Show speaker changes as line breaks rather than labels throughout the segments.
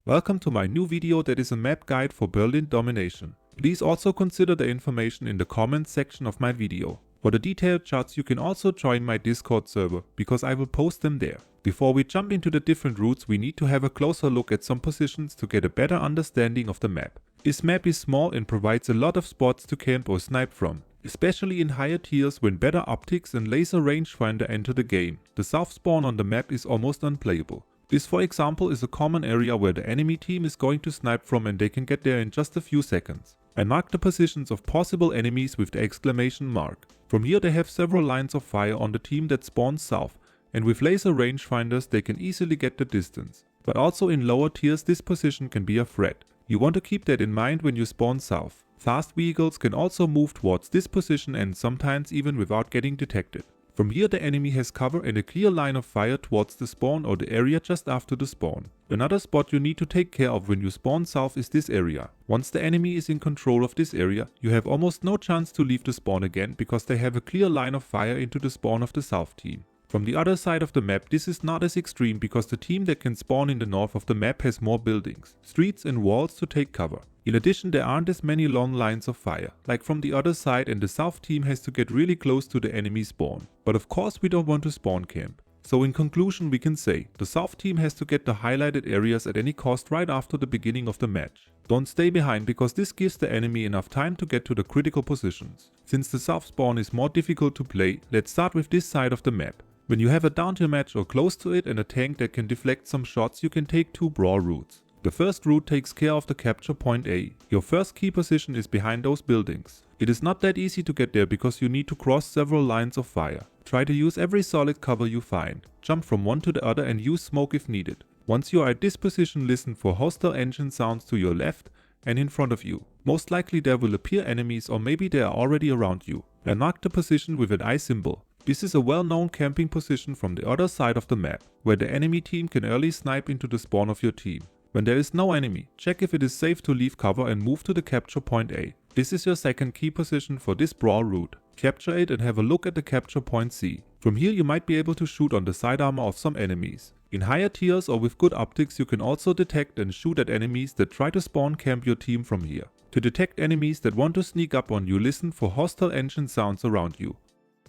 Welcome to my new video that is a map guide for Berlin Domination. Please also consider the information in the comments section of my video. For the detailed charts you can also join my Discord server, because I will post them there. Before we jump into the different routes, we need to have a closer look at some positions to get a better understanding of the map. This map is small and provides a lot of spots to camp or snipe from, especially in higher tiers when better optics and laser rangefinder enter the game. The south spawn on the map is almost unplayable. This, for example, is a common area where the enemy team is going to snipe from and they can get there in just a few seconds. I marked the positions of possible enemies with the exclamation mark. From here they have several lines of fire on the team that spawns south, and with laser rangefinders they can easily get the distance. But also in lower tiers this position can be a threat. You want to keep that in mind when you spawn south. Fast vehicles can also move towards this position and sometimes even without getting detected. From here the enemy has cover and a clear line of fire towards the spawn or the area just after the spawn. Another spot you need to take care of when you spawn south is this area. Once the enemy is in control of this area, you have almost no chance to leave the spawn again because they have a clear line of fire into the spawn of the south team. From the other side of the map this is not as extreme because the team that can spawn in the north of the map has more buildings, streets and walls to take cover. In addition, there aren't as many long lines of fire, like from the other side, and the south team has to get really close to the enemy spawn. But of course we don't want to spawn camp. So in conclusion we can say, the south team has to get the highlighted areas at any cost right after the beginning of the match. Don't stay behind because this gives the enemy enough time to get to the critical positions. Since the south spawn is more difficult to play, let's start with this side of the map. When you have a downtier match or close to it and a tank that can deflect some shots, you can take two brawl routes. The first route takes care of the capture point A. Your first key position is behind those buildings. It is not that easy to get there because you need to cross several lines of fire. Try to use every solid cover you find. Jump from one to the other and use smoke if needed. Once you are at this position, listen for hostile engine sounds to your left and in front of you. Most likely there will appear enemies or maybe they are already around you. I marked the position with an eye symbol. This is a well-known camping position from the other side of the map, where the enemy team can early snipe into the spawn of your team. When there is no enemy, check if it is safe to leave cover and move to the capture point A. This is your second key position for this brawl route. Capture it and have a look at the capture point C. From here you might be able to shoot on the side armor of some enemies. In higher tiers or with good optics you can also detect and shoot at enemies that try to spawn camp your team from here. To detect enemies that want to sneak up on you, listen for hostile engine sounds around you.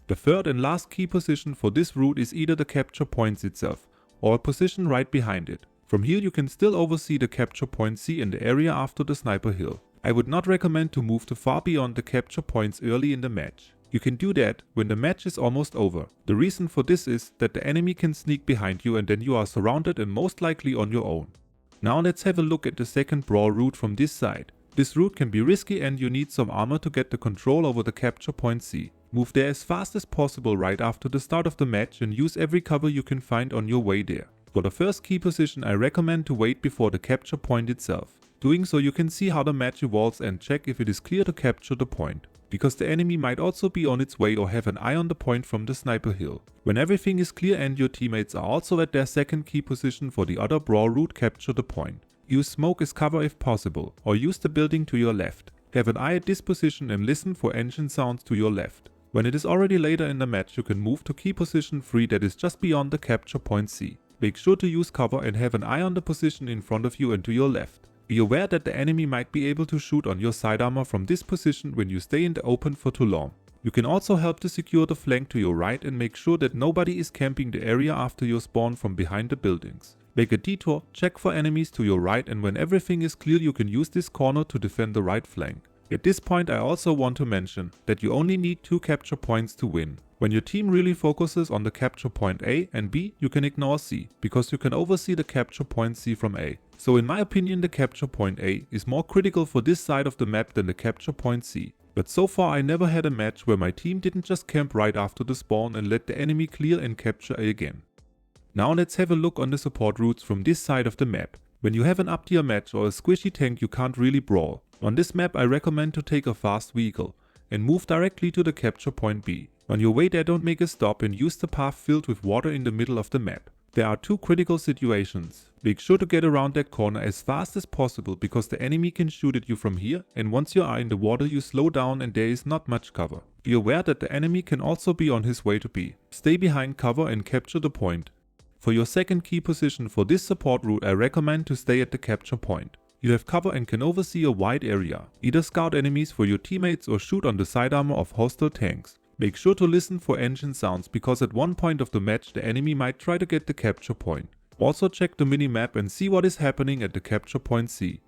The third and last key position for this route is either the capture points itself or a position right behind it. From here you can still oversee the capture point C in the area after the sniper hill. I would not recommend to move too far beyond the capture points early in the match. You can do that when the match is almost over. The reason for this is that the enemy can sneak behind you and then you are surrounded and most likely on your own. Now let's have a look at the second brawl route from this side. This route can be risky and you need some armor to get the control over the capture point C. Move there as fast as possible right after the start of the match and use every cover you can find on your way there. For the first key position I recommend to wait before the capture point itself. Doing so you can see how the match evolves and check if it is clear to capture the point, because the enemy might also be on its way or have an eye on the point from the sniper hill. When everything is clear and your teammates are also at their second key position for the other brawl route, capture the point. Use smoke as cover if possible, or use the building to your left. Have an eye at this position and listen for engine sounds to your left. When it is already later in the match you can move to key position 3 that is just beyond the capture point C. Make sure to use cover and have an eye on the position in front of you and to your left. Be aware that the enemy might be able to shoot on your side armor from this position when you stay in the open for too long. You can also help to secure the flank to your right and make sure that nobody is camping the area after your spawn from behind the buildings. Make a detour, check for enemies to your right, and when everything is clear you can use this corner to defend the right flank. At this point I also want to mention that you only need 2 capture points to win. When your team really focuses on the capture point A and B, you can ignore C, because you can oversee the capture point C from A. So in my opinion the capture point A is more critical for this side of the map than the capture point C. But so far I never had a match where my team didn't just camp right after the spawn and let the enemy clear and capture A again. Now let's have a look on the support routes from this side of the map. When you have an up tier match or a squishy tank you can't really brawl. On this map I recommend to take a fast vehicle and move directly to the capture point B. On your way there don't make a stop and use the path filled with water in the middle of the map. There are 2 critical situations. Make sure to get around that corner as fast as possible because the enemy can shoot at you from here, and once you are in the water you slow down and there is not much cover. Be aware that the enemy can also be on his way to B. Stay behind cover and capture the point. For your second key position for this support route, I recommend to stay at the capture point. You have cover and can oversee a wide area. Either scout enemies for your teammates or shoot on the side armor of hostile tanks. Make sure to listen for engine sounds because at one point of the match the enemy might try to get the capture point. Also check the minimap and see what is happening at the capture point C.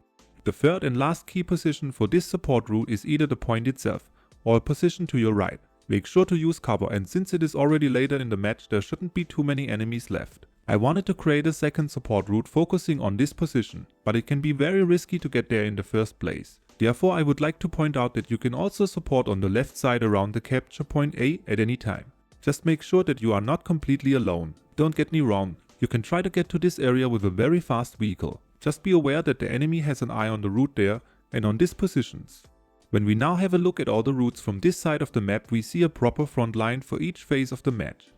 The third and last key position for this support route is either the point itself or a position to your right. Make sure to use cover, and since it is already later in the match there shouldn't be too many enemies left. I wanted to create a second support route focusing on this position, but it can be very risky to get there in the first place. Therefore I would like to point out that you can also support on the left side around the capture point A at any time. Just make sure that you are not completely alone. Don't get me wrong, you can try to get to this area with a very fast vehicle. Just be aware that the enemy has an eye on the route there and on these positions. When we now have a look at all the routes from this side of the map, we see a proper front line for each phase of the match.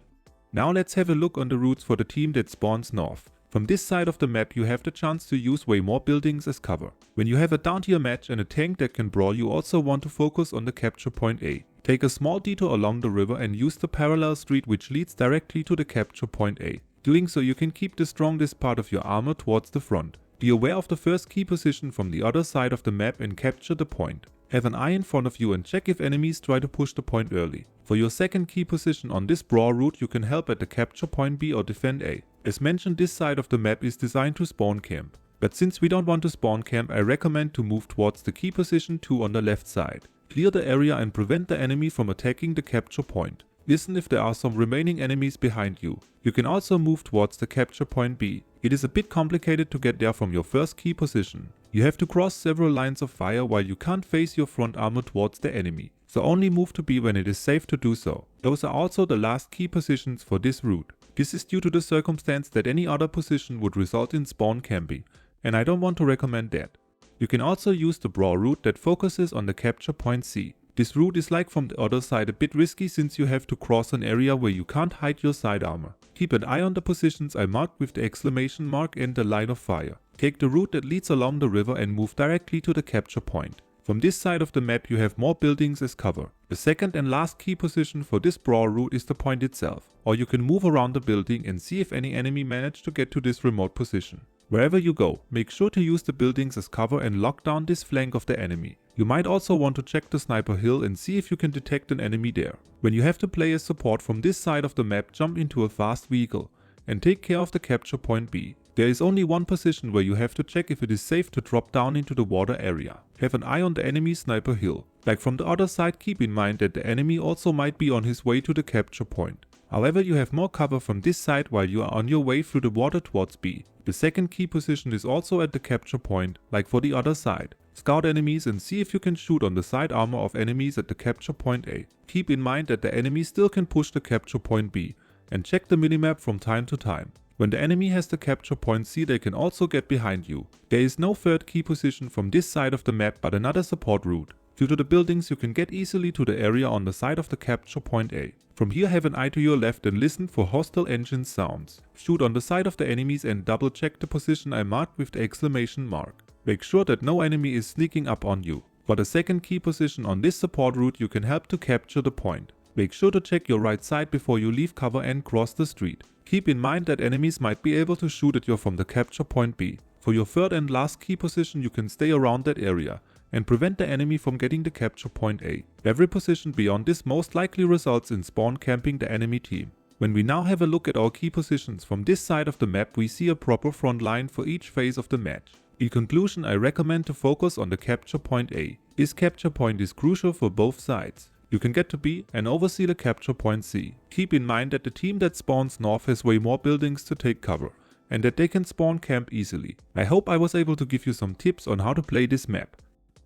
Now let's have a look on the routes for the team that spawns north. From this side of the map you have the chance to use way more buildings as cover. When you have a down tier match and a tank that can brawl, you also want to focus on the capture point A. Take a small detour along the river and use the parallel street which leads directly to the capture point A. Doing so you can keep the strongest part of your armor towards the front. Be aware of the first key position from the other side of the map and capture the point. Have an eye in front of you and check if enemies try to push the point early. For your second key position on this brawl route you can help at the capture point B or defend A. As mentioned, this side of the map is designed to spawn camp. But since we don't want to spawn camp, I recommend to move towards the key position 2 on the left side. Clear the area and prevent the enemy from attacking the capture point. Listen if there are some remaining enemies behind you. You can also move towards the capture point B. It is a bit complicated to get there from your first key position. You have to cross several lines of fire while you can't face your front armor towards the enemy. So only move to B when it is safe to do so. Those are also the last key positions for this route. This is due to the circumstance that any other position would result in spawn camping, and I don't want to recommend that. You can also use the brawl route that focuses on the capture point C. This route is, like from the other side, a bit risky since you have to cross an area where you can't hide your side armor. Keep an eye on the positions I marked with the exclamation mark and the line of fire. Take the route that leads along the river and move directly to the capture point. From this side of the map you have more buildings as cover. The second and last key position for this brawl route is the point itself, or you can move around the building and see if any enemy managed to get to this remote position. Wherever you go, make sure to use the buildings as cover and lock down this flank of the enemy. You might also want to check the sniper hill and see if you can detect an enemy there. When you have to play as support from this side of the map, jump into a fast vehicle and take care of the capture point B. There is only one position where you have to check if it is safe to drop down into the water area. Have an eye on the enemy sniper hill. Like from the other side, keep in mind that the enemy also might be on his way to the capture point. However, you have more cover from this side while you are on your way through the water towards B. The second key position is also at the capture point, like for the other side. Scout enemies and see if you can shoot on the side armor of enemies at the capture point A. Keep in mind that the enemy still can push the capture point B, and check the minimap from time to time. When the enemy has the capture point C, they can also get behind you. There is no third key position from this side of the map but another support route. Due to the buildings you can get easily to the area on the side of the capture point A. From here have an eye to your left and listen for hostile engine sounds. Shoot on the side of the enemies and double check the position I marked with the exclamation mark. Make sure that no enemy is sneaking up on you. For the second key position on this support route you can help to capture the point. Make sure to check your right side before you leave cover and cross the street. Keep in mind that enemies might be able to shoot at you from the capture point B. For your third and last key position you can stay around that area and prevent the enemy from getting the capture point A. Every position beyond this most likely results in spawn camping the enemy team. When we now have a look at our key positions from this side of the map, we see a proper front line for each phase of the match. In conclusion, I recommend to focus on the capture point A. This capture point is crucial for both sides. You can get to B and oversee the capture point C. Keep in mind that the team that spawns north has way more buildings to take cover, and that they can spawn camp easily. I hope I was able to give you some tips on how to play this map.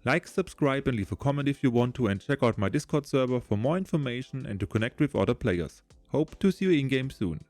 Like, subscribe and leave a comment if you want to, and check out my Discord server for more information and to connect with other players. Hope to see you in game soon.